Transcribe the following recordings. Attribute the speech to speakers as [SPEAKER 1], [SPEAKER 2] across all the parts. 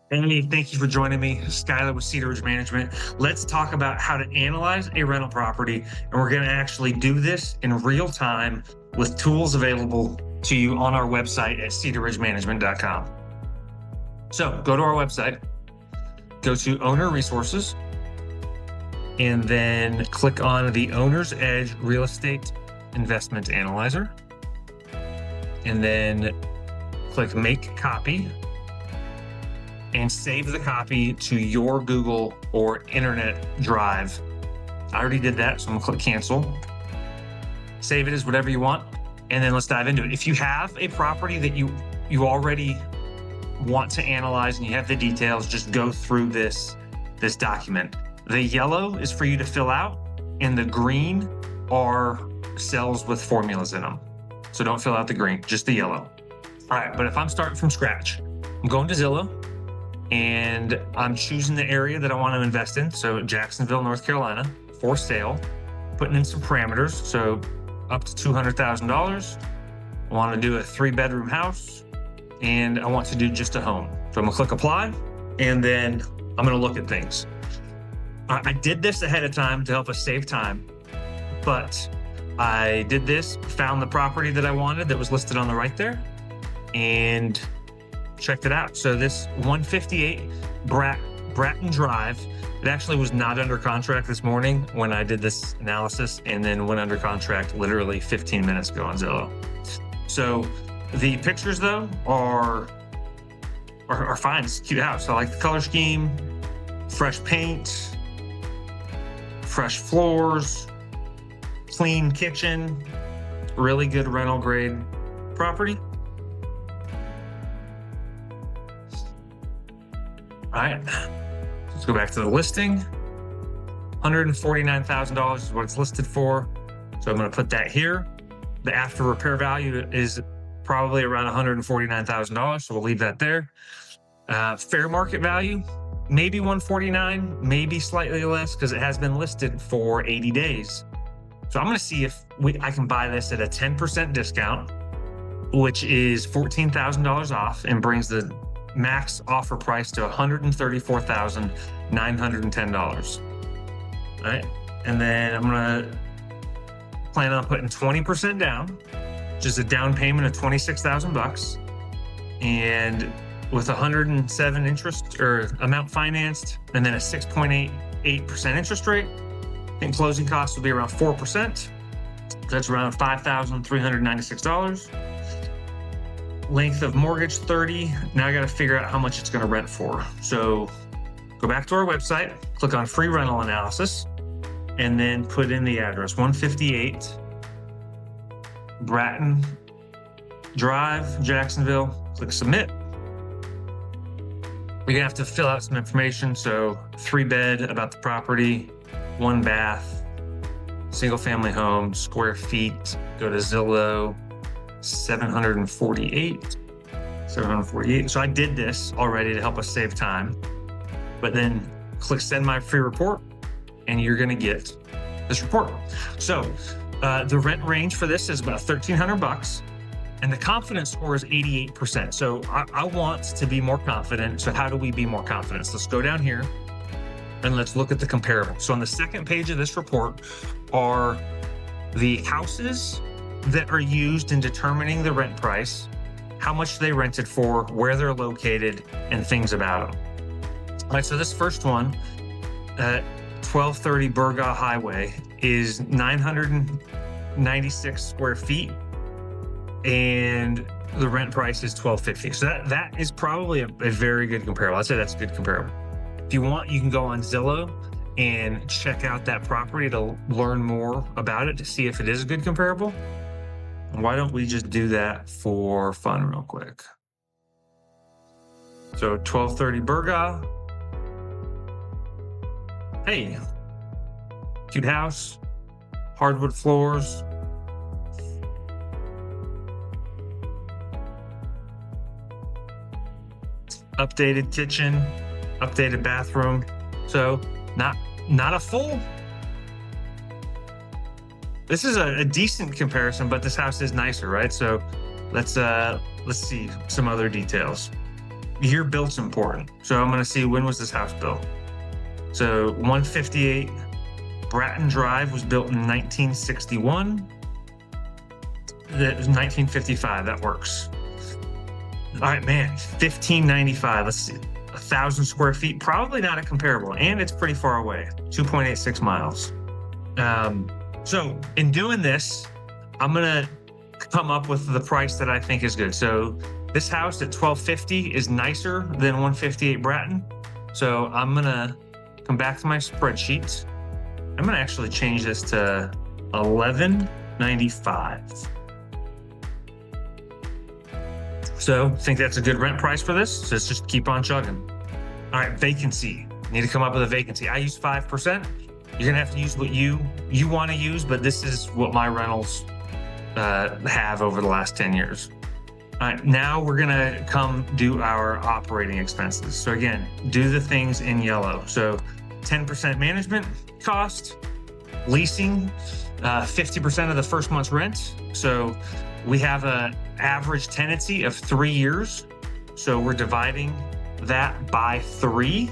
[SPEAKER 1] Andy, thank you for joining me. Skylar with Cedar Ridge Management. Let's talk about how to analyze a rental property. And we're going to actually do this in real time with tools available to you on our website at cedarridgemanagement.com. So go to our website, go to Owner Resources, and then click on the Owner's Edge Real Estate Investment Analyzer. And then click Make Copy and save the copy to your Google or internet drive. I already did that, so I'm gonna click cancel. Save it as whatever you want, and then let's dive into it. If you have a property that you already want to analyze and you have the details, just go through this document. The yellow is for you to fill out, and the green are cells with formulas in them. So don't fill out the green, just the yellow. All right, but if I'm starting from scratch, I'm going to Zillow, and I'm choosing the area that I want to invest in. So Jacksonville, North Carolina, for sale, putting in some parameters. So up to $200,000. I want to do a 3-bedroom house, and I want to do just a home. So I'm gonna click apply, and then I'm gonna look at things. I did this ahead of time to help us save time, but I did this, found the property that I wanted that was listed on the right there, and checked it out. So this 158 Bratton Drive, it actually was not under contract this morning when I did this analysis, and then went under contract literally 15 minutes ago on Zillow. So the pictures though are fine. It's a cute house. I like the color scheme, fresh paint, fresh floors, clean kitchen, really good rental grade property. All right, let's go back to the listing. $149,000 is what it's listed for. So I'm going to put that here. The after repair value is probably around $149,000. So we'll leave that there. Fair market value, maybe 149, maybe slightly less because it has been listed for 80 days. So I'm going to see if I can buy this at a 10% discount, which is $14,000 off, and brings the max offer price to $134,910. All right. And then I'm going to plan on putting 20% down, which is a down payment of $26,000. And with 107 interest or amount financed, and then a 6.88% interest rate, I think closing costs will be around 4%. That's around $5,396. Length of mortgage 30. Now I got to figure out how much it's going to rent for. So go back to our website, click on free rental analysis, and then put in the address 158 Bratton Drive, Jacksonville. Click submit. You're gonna have to fill out some information. So 3-bed, about the property, 1 bath, single family home, square feet. Go to Zillow. 748. So I did this already to help us save time, but then click send my free report, and you're going to get this report. So the rent range for this is about $1,300, and the confidence score is 88%. So I want to be more confident. So how do we be more confident? So let's go down here and let's look at the comparable. So on the second page of this report are the houses that are used in determining the rent price, how much they rented for, where they're located, and things about them. All right, so this first one, 1230 Burgaw Highway, is 996 square feet, and the rent price is $1,250. So that is probably a very good comparable. I'd say that's a good comparable. If you want, you can go on Zillow and check out that property to learn more about it, to see if it is a good comparable. Why don't we just do that for fun real quick? So 1230 Burgaw. Hey, cute house, hardwood floors. Updated kitchen, updated bathroom. So not a full. This is a decent comparison, but this house is nicer, right? So let's see some other details. year built's important. So I'm going to see, when was this house built? So 158 Bratton Drive was built in 1961. That was 1955. That works. All right, man, 1595. Let's see, 1,000 square feet. Probably not a comparable, and it's pretty far away. 2.86 miles. So in doing this, I'm gonna come up with the price that I think is good. So this house at 1,250 is nicer than 158 Bratton. So I'm gonna come back to my spreadsheet. I'm gonna actually change this to 1195. So I think that's a good rent price for this. So let's just keep on chugging. All right, vacancy. Need to come up with a vacancy. I use 5%. You're gonna have to use what you want to use, but this is what my rentals have over the last 10 years. All right, now we're gonna come do our operating expenses. So again, do the things in yellow. So 10% management cost, leasing, 50% of the first month's rent. So we have an average tenancy of 3 years. So we're dividing that by 3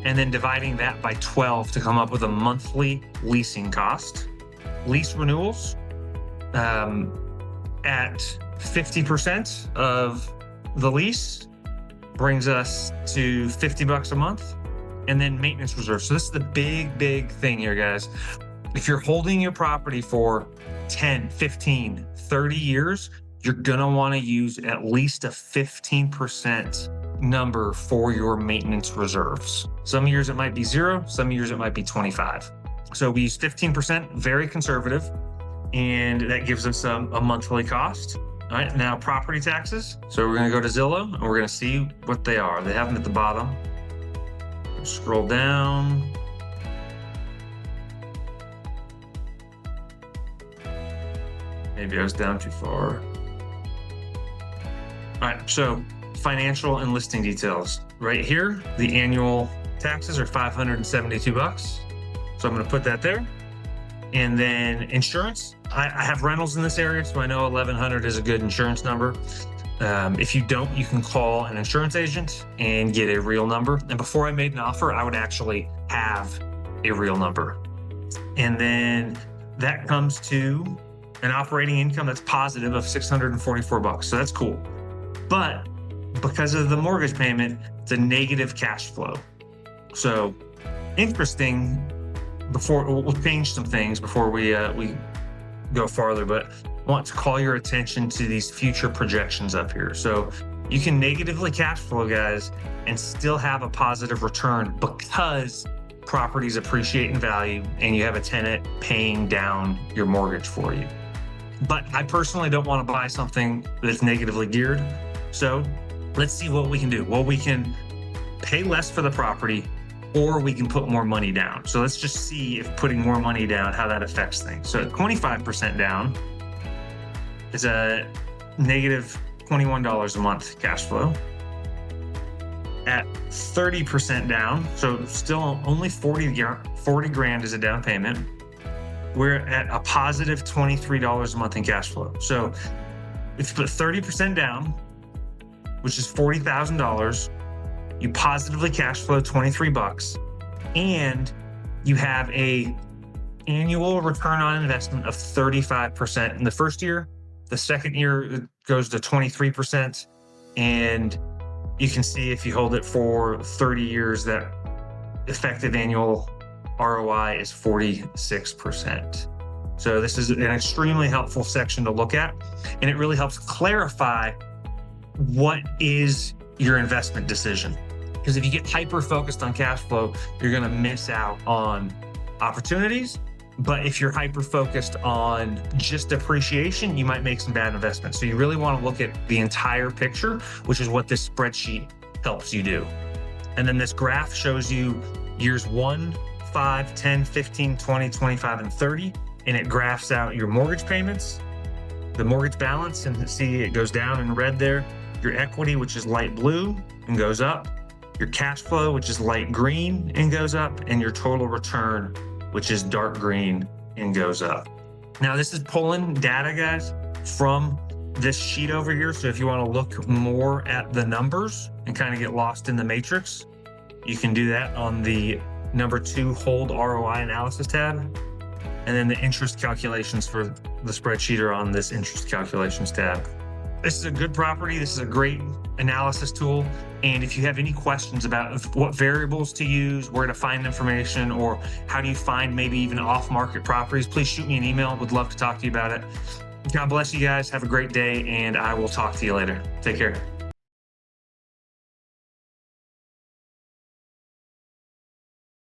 [SPEAKER 1] and then dividing that by 12 to come up with a monthly leasing cost. Lease renewals at 50% of the lease brings us to $50 a month. And then maintenance reserve. So this is the big thing here, guys. If you're holding your property for 10, 15, 30 years, you're gonna wanna use at least a 15% number for your maintenance reserves. Some years it might be 0, some years it might be 25. So we use 15%, very conservative, and that gives us a monthly cost. All right, now property taxes. So we're gonna go to Zillow and we're gonna see what they are. They have them at the bottom. Scroll down. Maybe I was down too far. All right, so financial and listing details. Right here, the annual taxes are $572. So I'm gonna put that there. And then insurance, I have rentals in this area, so I know 1,100 is a good insurance number. If you don't, you can call an insurance agent and get a real number. And before I made an offer, I would actually have a real number. And then that comes to an operating income that's positive of $644. So that's cool. But because of the mortgage payment, it's a negative cash flow. So interesting. We'll change some things before we go farther, but I want to call your attention to these future projections up here. So you can negatively cash flow, guys, and still have a positive return because properties appreciate in value and you have a tenant paying down your mortgage for you. But I personally don't want to buy something that's negatively geared. So let's see what we can do. Well, we can pay less for the property, or we can put more money down. So let's just see if putting more money down, how that affects things. So 25% down is a negative $21 a month cash flow. At 30% down, so still only 40 grand is a down payment, we're at a positive $23 a month in cash flow. So if you put 30% down, which is $40,000, you positively cash flow $23, and you have a annual return on investment of 35% in the first year. The second year it goes to 23%, and you can see if you hold it for 30 years, that effective annual ROI is 46%. So this is an extremely helpful section to look at, and it really helps clarify what is your investment decision. Because if you get hyper focused on cash flow, you're going to miss out on opportunities. But if you're hyper focused on just appreciation, you might make some bad investments. So you really want to look at the entire picture, which is what this spreadsheet helps you do. And then this graph shows you years 1, 5, 10, 15, 20, 25, and 30. And it graphs out your mortgage payments, the mortgage balance, and see it goes down in red there. Your equity, which is light blue and goes up. Your cash flow, which is light green and goes up, and your total return, which is dark green and goes up. Now, this is pulling data, guys, from this sheet over here. So if you want to look more at the numbers and kind of get lost in the matrix, you can do that on the number 2 hold ROI analysis tab. And then the interest calculations for the spreadsheet are on this interest calculations tab. This is a good property. This is a great analysis tool. And if you have any questions about what variables to use, where to find information, or how do you find maybe even off-market properties, please shoot me an email. Would love to talk to you about it. God bless you guys. Have a great day, and I will talk to you later. Take care.